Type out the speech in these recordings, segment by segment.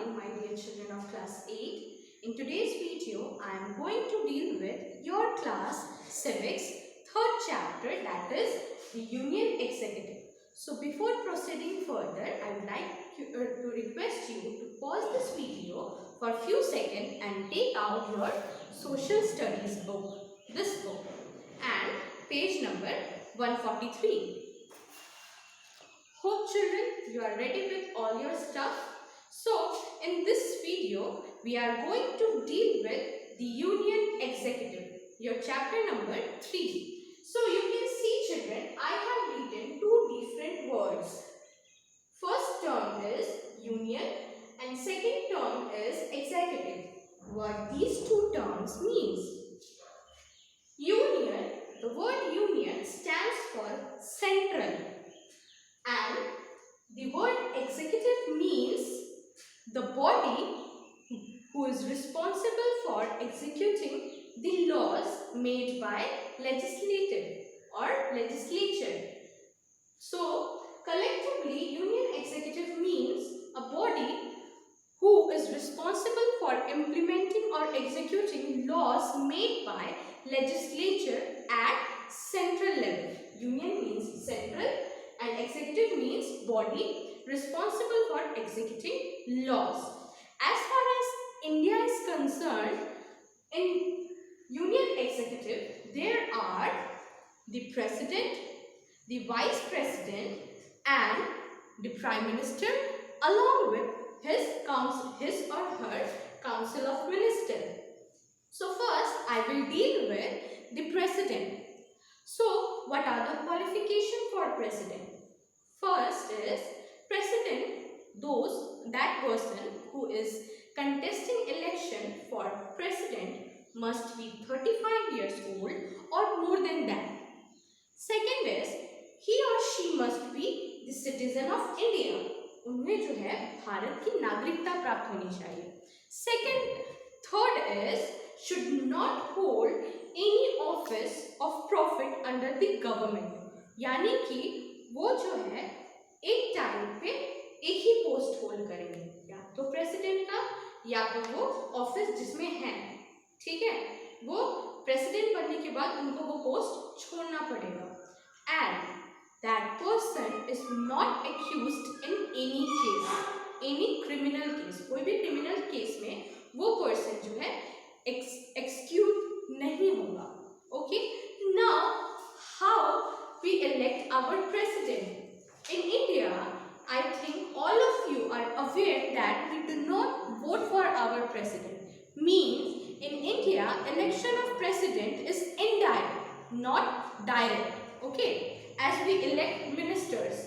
morning, my dear children of class 8. In today's video, I am going to deal with your class Civics third chapter, that is the Union Executive. So before proceeding further, I would like to request you to pause this video for a few seconds and take out your social studies book, this book, and page number 143. Hope children, you are ready with all your stuff. So in this video, we are going to deal with the Union Executive, your chapter number 3. So you can see children, I have written two different words. First term is Union and second term is Executive. What these two terms means? Union, the word Union stands for central. And the word executive means the body who is responsible for executing the laws made by legislature. So, collectively, Union Executive means a body who is responsible for implementing or executing laws made by legislature at central level. Union means central. And executive means body responsible for executing laws. As far as India is concerned, in Union Executive, there are the President, the Vice President, and the Prime Minister, along with his or her Council of Ministers. So first, I will deal with the President. So, what are the qualifications for President? First is President, that person who is contesting election for President must be 35 years old or more than that. Second is he or she must be the citizen of India. उन्हें जो है भारत की नागरिकता प्राप्त होनी चाहिए. Third is should not hold any office of profit under the government. यानी कि वो जो है एक टाइम पे एक ही पोस्ट होल्ड करेंगे, या तो प्रेसिडेंट का या तो वो ऑफिस जिसमें है, ठीक है, वो प्रेसिडेंट बनने के बाद उनको वो पोस्ट छोड़ना पड़ेगा. And that person is not accused in any case, any criminal case. कोई भी क्रिमिनल केस में वो पर्सन जो है एक्सक्यूज नहीं होगा. Okay, now how we elect our president? In India, I think all of you are aware that we do not vote for our president. Means in India, election of president is indirect, not direct. Okay, as we elect ministers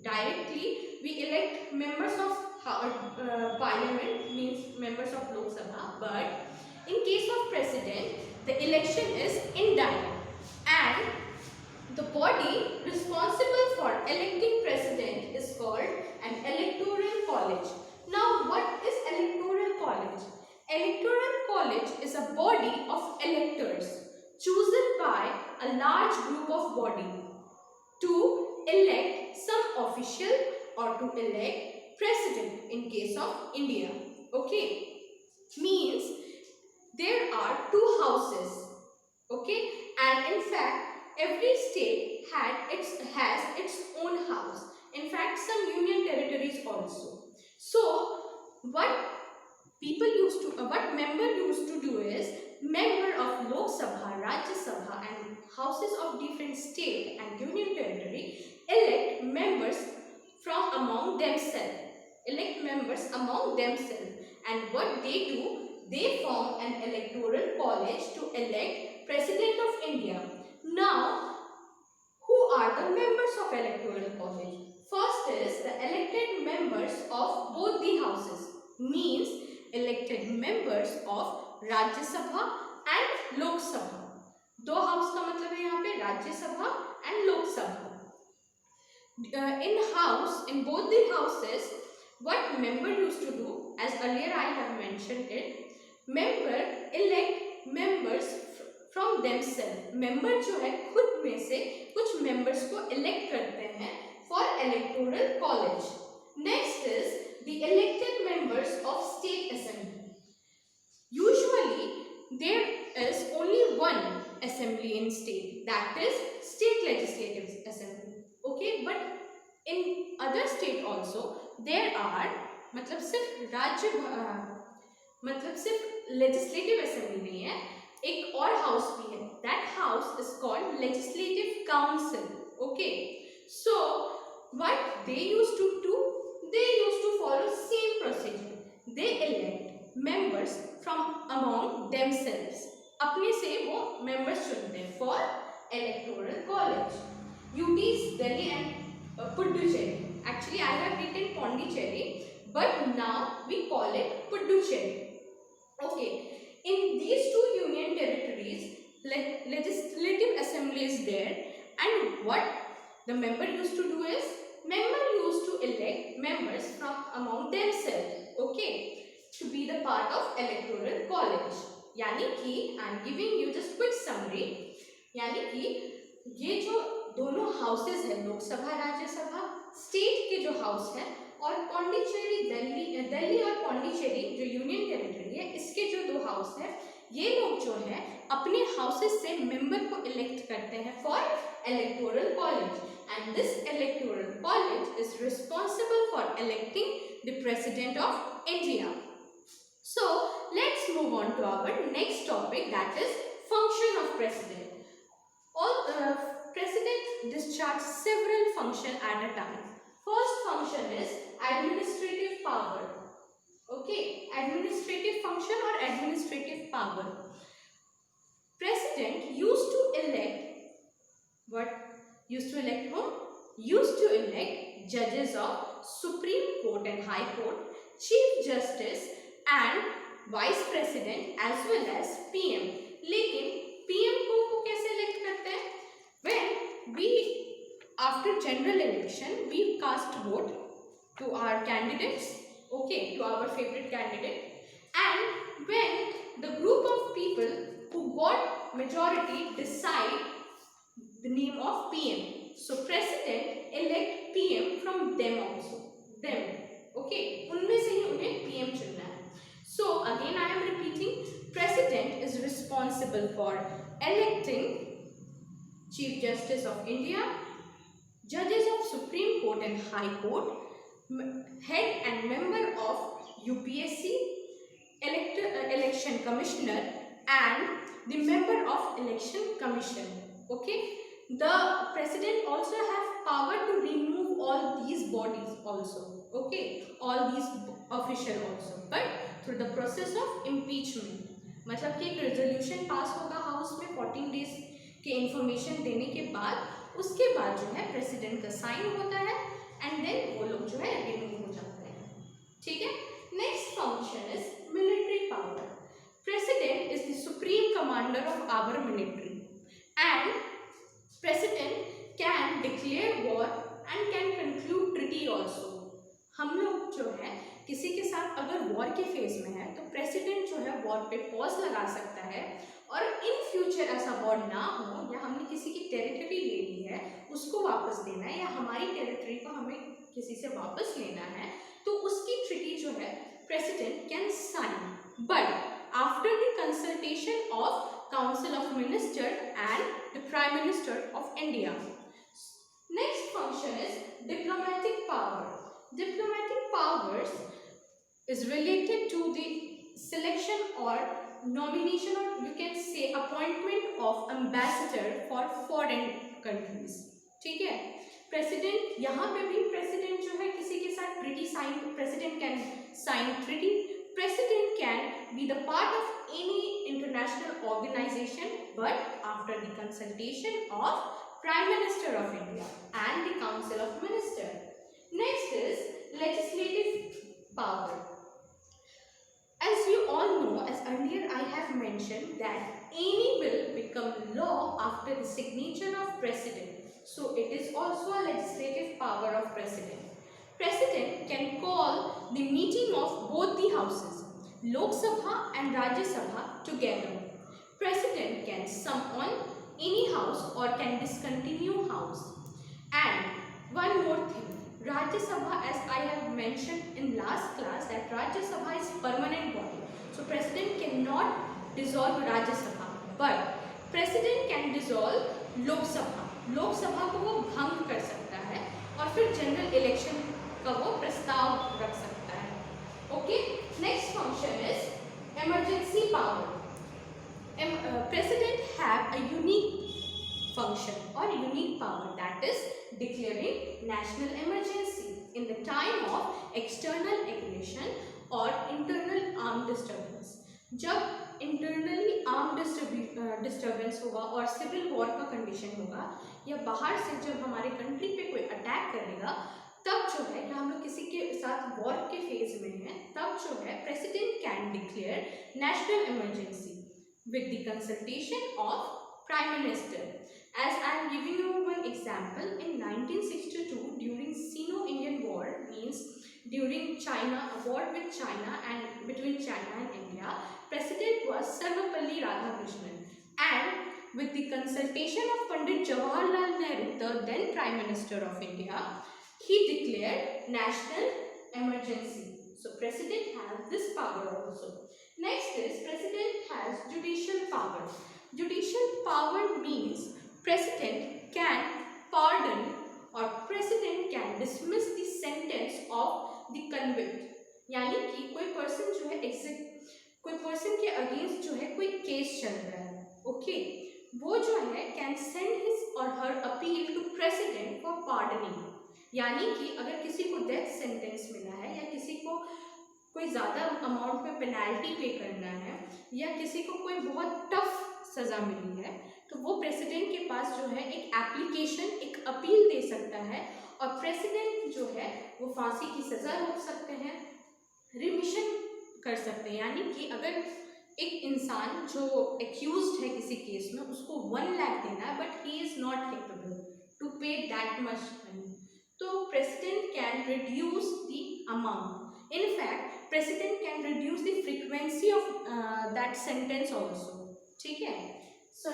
directly, we elect members of parliament, means members of Lok Sabha. But in case of president, the election is indirect, and the body responsible for electing president is called an electoral college. Now, what is electoral college? Electoral college is a body of electors chosen by a large group of body to elect some official or to elect president in case of India. Okay, means there are two houses. Okay, and in fact every state has its own house. In fact, some union territories also. So, what member used to do is, member of Lok Sabha, Rajya Sabha, and houses of different state and union territory elect members from among themselves. And what they do, they form an electoral college to elect President of India. Now, who are the members of electoral college? First is the elected members of both the houses, means elected members of Rajya Sabha and Lok Sabha. दो house का मतलब है यहाँ पे राज्य सभा and Lok Sabha. In both the houses, what member used to do, as earlier I have mentioned it, member elect members from themselves. member जो है खुद में से कुछ members को elect करते हैं for electoral college. Next is the the elected members of State Assembly. Usually, there is only one assembly in state, that is State Legislative Assembly. Okay, but in other state also there are मतलब सिर्फ राज्य मतलब सिर्फ legislative assembly नहीं है, एक और house भी है. That house is called legislative council. Okay, so what they used to do, they used to follow same procedure. They elect members from among themselves. अपने से वो मेंबर्स चुनते हैं for electoral college. UT's Delhi and Puducherry. Actually, I have written Pondicherry, but now we call it Puducherry. Okay, in these two union territories, legislative assembly is there, and what the member used to do is, member used to elect members from among themselves. Okay, to be the part of electoral college. यानी कि I am giving you just quick summary. यानी कि ये जो दोनों houses है, Lok Sabha Rajya Sabha, state के जो हाउस है, और पौंडीचेरी दिल्ली और पौंडीचेरी जो यूनियन टेरिटरी है, इसके जो दो हाउस है, ये लोग जो है अपने हाउसेस से मेंबर को इलेक्ट करते हैं for electoral college. And this electoral college is responsible for electing the president of India. So let's move on to our next topic, that is function of president. All president discharge several functions at a time. First function is administrative power. Okay, administrative function or administrative power. President used to elect what? Used to elect whom? Used to elect judges of Supreme Court and High Court, Chief Justice and vice president as well as PM. लेकिन PM को कैसे elect करते हैं? When we after general election we cast vote to our candidates, okay, to our favourite candidate, and when the group of people who got majority decide the name of PM. So president elect PM from them also, them, okay, उनमें से ही उन्हें PM चुनना है. So again I am repeating, President is responsible for electing Chief Justice of India, judges of Supreme Court and High Court, head and member of UPSC, Election Commissioner and the member of Election Commission. Okay, the President also have power to remove all these bodies also. Okay, all these official also, but through the process of impeachment. मतलब कि एक resolution pass होगा house में 14 days के information देने के बाद, उसके बाद जो है प्रेसिडेंट का साइन होता है एंड देन वो लोग जो है रिमूव हो जाते हैं. ठीक है. Next function is military power. President is the supreme commander of our military and president can declare war and can conclude treaty also. हम लोग जो है किसी के साथ अगर वॉर के फेज में है तो प्रेसिडेंट जो है वॉर पे पॉज लगा सकता है, और इन फ्यूचर ऐसा वॉर ना हो, या हमने किसी की टेरिटरी ले ली है उसको वापस देना है, या हमारी टेरिटरी को हमें किसी से वापस लेना है, तो उसकी ट्रीटी जो है president can sign, but after the consultation of council of minister and the prime minister of India. Next function is diplomatic power. Diplomatic powers is related to the selection or nomination, or you can say appointment of ambassador for foreign countries. ठीक है. President, यहाँ पे भी president जो है किसी के साथ treaty sign, president can sign treaty. President can be the part of any international organisation, but after the consultation of prime minister of India and the council of minister. Next is legislative power. As you all know, as earlier I have mentioned, that any bill become law after the signature of president. So it is also a legislative power of president. President can call the meeting of both the houses, Lok Sabha and Rajya Sabha, together. President can summon any house or can discontinue house. And one more thing, Rajya Sabha, as I have mentioned in last class, that Rajya Sabha is permanent body. So president cannot dissolve Rajya Sabha, but president can dissolve Lok Sabha. लोक सभा को वो भंग कर सकता है और फिर जनरल इलेक्शन का वो प्रस्ताव रख सकता है. Okay, next function is emergency power. President have a unique function or unique power, that is declaring national emergency in the time of external aggression or internal armed disturbance. जब internally armed disturbance होगा और civil war का condition होगा या बाहर से जब हमारे country पे कोई attack करेगा, तब जो है या हम लोग किसी के साथ war के phase में हैं, तब जो है president can declare national emergency with the consultation of Prime Minister. As I am giving you one example, in 1962 during Sino-Indian War, means during China, a war with China and between China and India, President was Sarvapalli Radhakrishnan, and with the consultation of Pandit Jawaharlal Nehru, the then Prime Minister of India, he declared national emergency. So President has this power also. Next is President has judicial power. Judicial power means President can pardon or President can dismiss the sentence of the convict. यानी कि कोई person जो है कोई person के against जो है कोई केस चल रहा है, ओके, वो जो है can send his or her appeal to president for pardoning. यानी कि अगर किसी को डेथ सेंटेंस मिला है या किसी को कोई ज़्यादा अमाउंट में पेनल्टी पे करना है या किसी को कोई बहुत टफ सज़ा मिली है, तो वो प्रेसिडेंट के पास जो है एक एप्लीकेशन, एक अपील दे सकता है और प्रेसिडेंट जो है वो फांसी की सज़ा रोक सकते हैं, रिमिशन कर सकते हैं. यानी कि अगर एक इंसान जो एक्यूज्ड है किसी केस में, उसको 1 लाख देना है but he is not capable to pay that much money, तो president can reduce the amount. In fact, President can reduce the frequency of that sentence also. ठीक है? So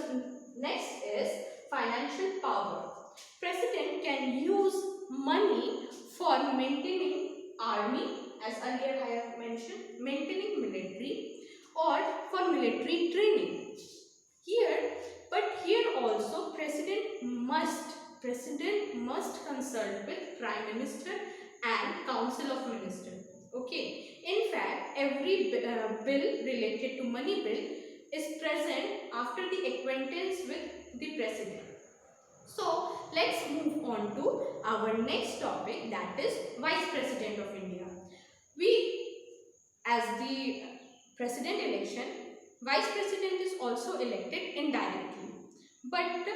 next is financial power. President can use money for maintaining army, as earlier I have mentioned, maintaining military or for military training. Here also President must consult with Prime Minister and Council of Ministers. Okay, in fact every bill related to money bill is present after the acquaintance with the president. So let's move on to our next topic, that is Vice President of India. We, as the president election, Vice President is also elected indirectly, but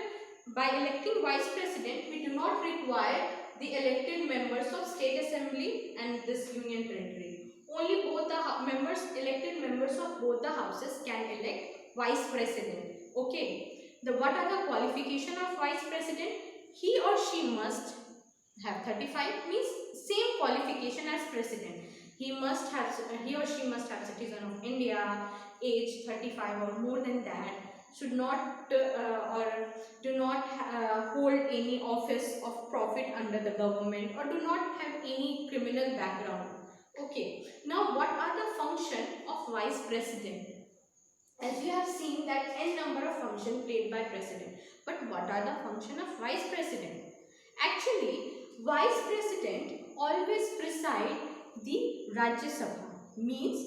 by electing Vice President we do not require the elected members of State Assembly and this Union Territory. Only both the elected members of both the houses can elect Vice President. Okay. What are the qualification of Vice President? He or she must have 35, means same qualification as President. He or she must have citizen of India, age 35 or more than that, should not or do not hold any office of profit under the government or do not have any criminal background. Okay, now what are the function of Vice President? As you have seen that n number of functions played by President, but what are the function of Vice President? Actually, Vice President always preside the Rajya Sabha, means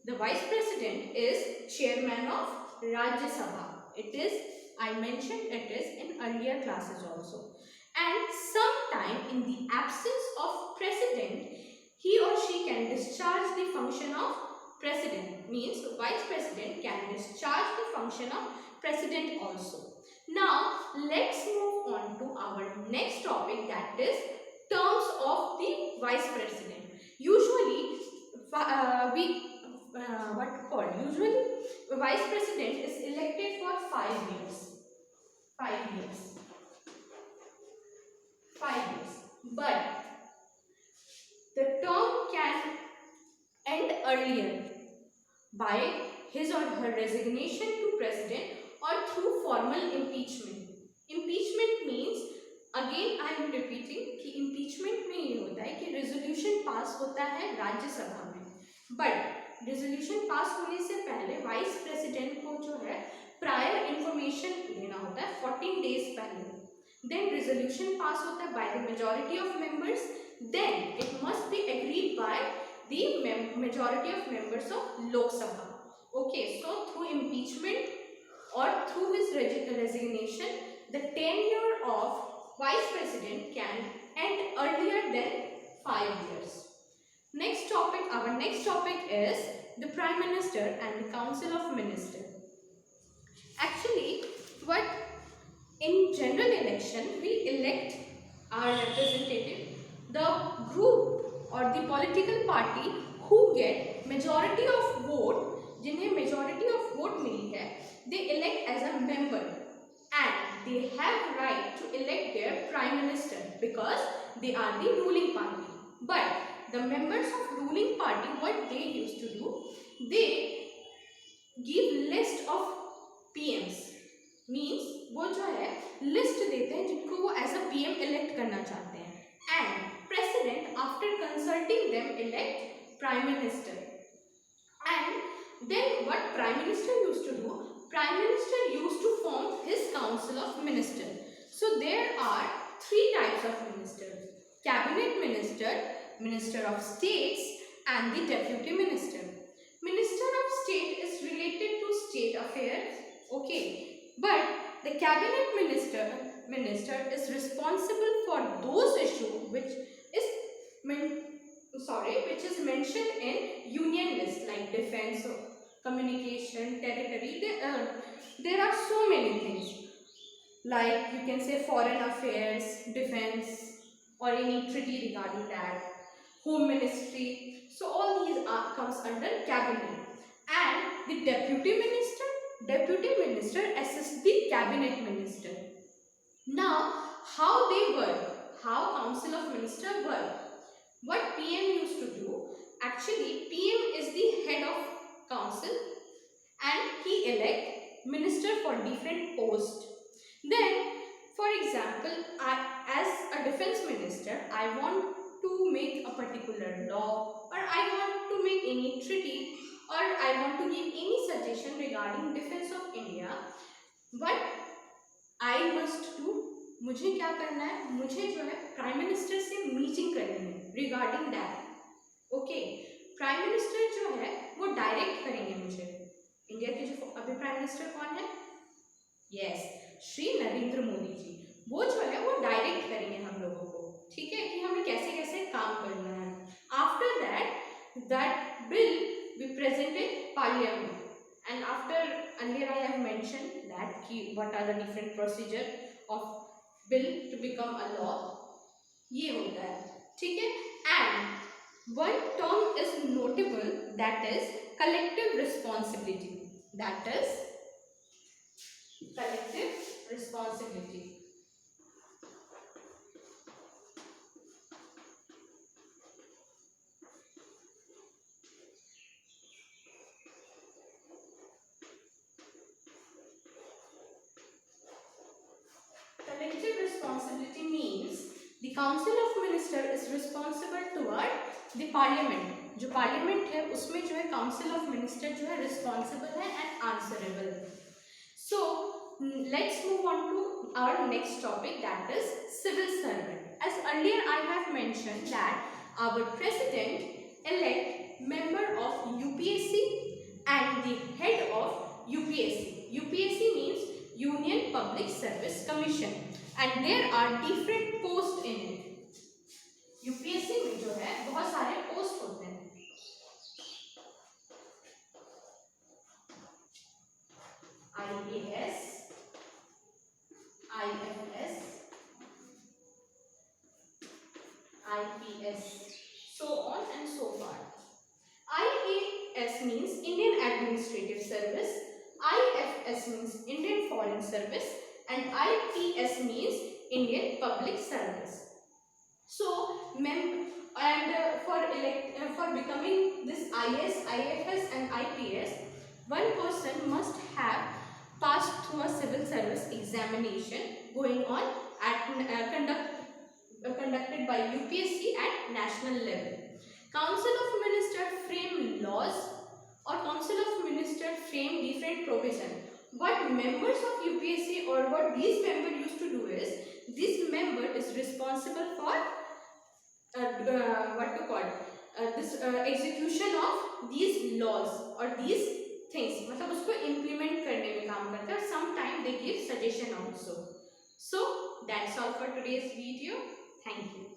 the Vice President is chairman of Rajya Sabha. It is, I mentioned it is in earlier classes also. And sometime in the absence of President, he or she can discharge the function of President, means Vice President can discharge the function of President also. Now let's move on to our next topic, that is terms of the Vice President. Usually usually Vice President is elected for 5 years. 5 years. 5 years. But the term can end earlier by his or her resignation to President or through formal impeachment. Impeachment means again I am repeating कि impeachment में ये होता है कि resolution pass होता है राज्यसभा में, but resolution pass होने से पहले वाइस प्रेसिडेंट को जो है प्रायर इंफॉर्मेशन देना होता है 14 डेज पहले. देन रेजोल्यूशन पास होता है by the majority of members, then it must be agreed by the majority of members of Lok Sabha. Okay, so through impeachment or through his resignation, the tenure of vice president can end earlier than 5 years. Next topic, our next topic is the Prime Minister and the Council of Ministers. Actually, what in general election we elect our representative, the group or the political party who get majority of vote, जिन्हें majority of vote मिली है, they elect as a member and they have right to elect their prime minister because they are the ruling party. But the members of ruling party, what they used to do, they give list of PMs, means वो जो है list देते हैं जिनको वो as a PM elect करना चाहते हैं, and president after consulting them elect prime minister. And then what prime minister used to do, Prime Minister used to form his Council of Ministers. So there are 3 types of ministers: Cabinet Minister, Minister of States, and the Deputy Minister. Minister of State is related to state affairs, okay, but the Cabinet Minister is responsible for those issues which is mentioned in Union list like defense, communication, territory. There are so many things, like you can say foreign affairs, defense, or any treaty regarding that, home ministry. So all these comes under cabinet. And the deputy minister assists the cabinet minister. Now how they work, how council of minister work, what PM used to do, actually PM is the head of council and he elect minister for different posts. Then for example, as a defense minister, I want to make a particular law, or I want to make any treaty, or I want to give any suggestion regarding defense of India. What I must do, मुझे क्या करना है, मुझे जो है prime minister से meeting करनी है regarding that. Okay, prime minister जो है वो डायरेक्ट करेंगे मुझे. इंडिया के जो अभी प्राइम मिनिस्टर कौन है? यस, श्री नरेंद्र मोदी जी. वो जो है वो डायरेक्ट करेंगे हम लोगों को, ठीक है, कि हमें कैसे कैसे काम करना है. After that bill be presented parliament, and after earlier I have mentioned that कि what are the different procedure of bill to become a law. ये होता है, ठीक है. And one term is notable, that is collective responsibility. That is collective responsibility. Collective responsibility means the council of minister is responsible toward the parliament. जो parliament है उसमें जो है council of minister जो है responsible है and answerable. So let's move on to our next topic, that is civil servant. As earlier I have mentioned that our president elect member of UPSC and the head of UPSC. UPSC means Union Public Service Commission, and there are different posts in it. UPSC में जो है बहुत सारे post होते हैं. IAS, IFS, IPS, so on and so forth. IAS means Indian Administrative Service, IFS means Indian Foreign Service, and IPS means Indian Public Service. So, for becoming this IAS, IFS and IPS, one person must have passed through a civil service examination going on conducted by UPSC at national level. Council of Ministers frame laws or Council of Ministers frame different provision. What members of UPSC or what these members used to do is, this member is responsible for what to call this execution of these laws or these things, मतलब उसको implement करने में काम करते हैं और sometime they give suggestion also. So that's all for today's video. Thank you.